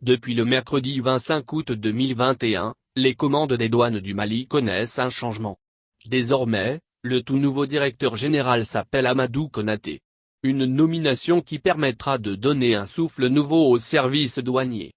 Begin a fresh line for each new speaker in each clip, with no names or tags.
Depuis le mercredi 25 août 2021, les commandes des douanes du Mali connaissent un changement. Désormais, le tout nouveau directeur général s'appelle Amadou Konaté. Une nomination qui permettra de donner un souffle nouveau au service douanier.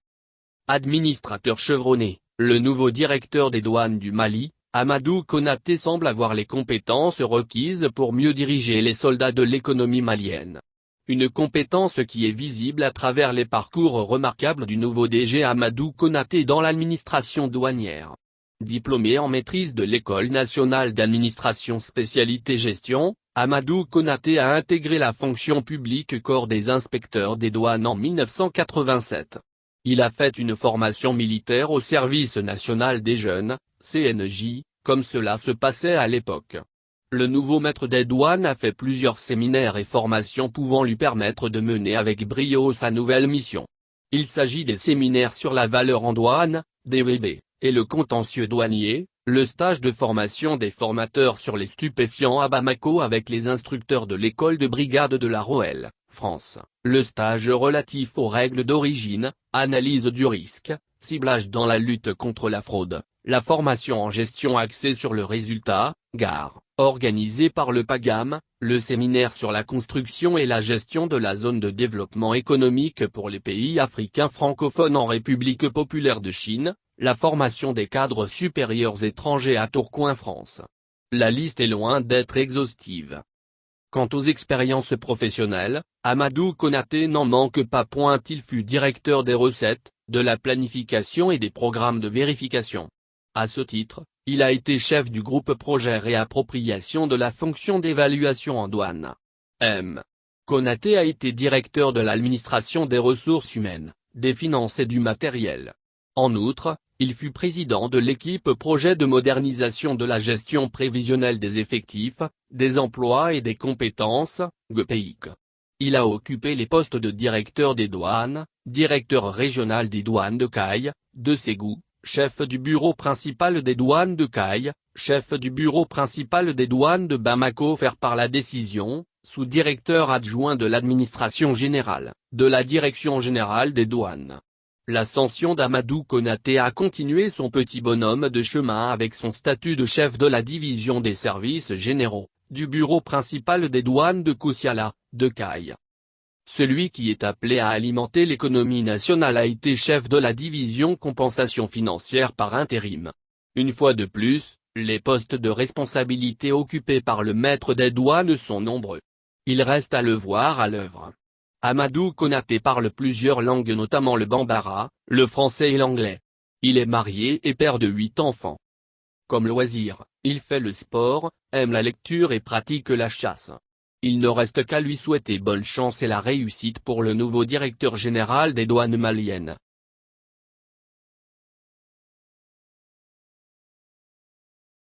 Administrateur chevronné, le nouveau directeur des douanes du Mali, Amadou Konaté semble avoir les compétences requises pour mieux diriger les soldats de l'économie malienne. Une compétence qui est visible à travers les parcours remarquables du nouveau DG Amadou Konaté dans l'administration douanière. Diplômé en maîtrise de l'École nationale d'administration spécialité gestion, Amadou Konaté a intégré la fonction publique corps des inspecteurs des douanes en 1987. Il a fait une formation militaire au service national des jeunes, CNJ, comme cela se passait à l'époque. Le nouveau maître des douanes a fait plusieurs séminaires et formations pouvant lui permettre de mener avec brio sa nouvelle mission. Il s'agit des séminaires sur la valeur en douane, DVB, et le contentieux douanier, le stage de formation des formateurs sur les stupéfiants à Bamako avec les instructeurs de l'école de brigade de la Roelle, France, le stage relatif aux règles d'origine, analyse du risque, ciblage dans la lutte contre la fraude, la formation en gestion axée sur le résultat, GAR, organisée par le PAGAM, le séminaire sur la construction et la gestion de la zone de développement économique pour les pays africains francophones en République populaire de Chine, la formation des cadres supérieurs étrangers à Tourcoing France. La liste est loin d'être exhaustive. Quant aux expériences professionnelles, Amadou Konaté n'en manque pas. Il fut directeur des recettes, de la planification et des programmes de vérification. À ce titre, il a été chef du groupe projet réappropriation de la fonction d'évaluation en douane. Konaté a été directeur de l'administration des ressources humaines, des finances et du matériel. En outre, il fut président de l'équipe projet de modernisation de la gestion prévisionnelle des effectifs, des emplois et des compétences, GPIC. Il a occupé les postes de directeur des douanes, directeur régional des douanes de Caille, de Ségou, chef du bureau principal des douanes de Caille, chef du bureau principal des douanes de Bamako faire par la décision, sous-directeur adjoint de l'administration générale, de la direction générale des douanes. L'ascension d'Amadou Konaté a continué son petit bonhomme de chemin avec son statut de chef de la division des services généraux, du bureau principal des douanes de Koussiala, de Caille. Celui qui est appelé à alimenter l'économie nationale a été chef de la division compensation financière par intérim. Une fois de plus, les postes de responsabilité occupés par le maître des douanes sont nombreux. Il reste à le voir à l'œuvre. Amadou Konaté parle plusieurs langues notamment le bambara, le français et l'anglais. Il est marié et père de 8 enfants. Comme loisir, il fait le sport, aime la lecture et pratique la chasse. Il ne reste qu'à lui souhaiter bonne chance et la réussite pour le nouveau directeur général des douanes maliennes.